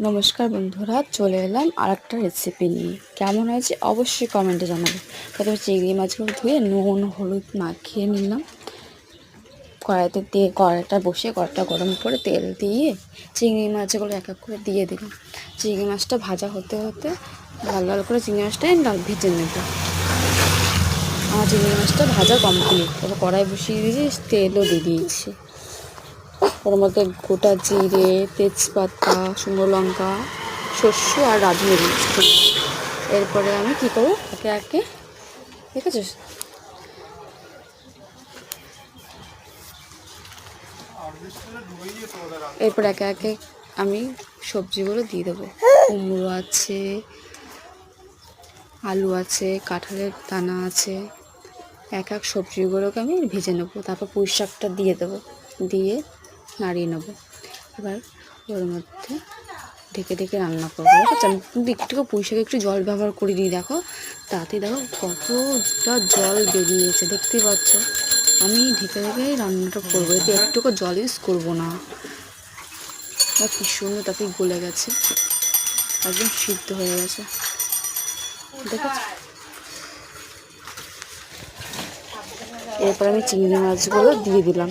নমস্কার বন্ধুরা, চলে এলাম আর একটা রেসিপি নিয়ে। কেমন হয়েছে অবশ্যই কমেন্টে জানাবে। প্রথমে চিংড়ি মাছগুলো ধুয়ে নুন হলুদ মাখিয়ে নিলাম। কড়াইটা বসে কড়াইটা গরম করে তেল দিয়ে চিংড়ি মাছগুলো এক এক করে দিয়ে দিলাম। চিংড়ি মাছটা ভাজা হতে হতে লাল লাল করে চিংড়ি মাছটাই ভেজে নেব। আমার চিংড়ি মাছটা ভাজা কমপ্লিট। এবার কড়াই বসিয়ে দিয়ে তেলও দিয়ে দিয়েছি। ওর মধ্যে গোটা জিরে, তেজপাতা, শুকনো লঙ্কা, শস্য আর রাঁধুনি দিচ্ছি। এরপরে আমি কী করবো, একে একে, ঠিক আছে, এরপর একে একে আমি সবজিগুলো দিয়ে দেবো। কুমড়ো আছে, আলু আছে, কাঁঠালের দানা আছে। এক এক সবজিগুলোকে আমি ভেজে নেবো। তারপর পুঁই শাকটা দিয়ে দেবো, দিয়ে নাড়িয়ে নেবো। এবার ওর মধ্যে ঢেকে ঢেকে রান্না করবো। ঠিক আছে, আমি কিন্তু একটু পুঁই শাকে একটু জল ব্যবহার করিনি। দেখো তাতে দেখো কতটা জল বেরিয়েছে, দেখতেই পাচ্ছ। আমি ঢেকে ঢেকে রান্নাটা করবো, এতে একটুকু জল ইউজ করবো না। কি সুন্দর তাতে গলে গেছে, একদম সিদ্ধ হয়ে গেছে, দেখেছ। এরপর আমি চিংড়ি মাছগুলো দিয়ে দিলাম।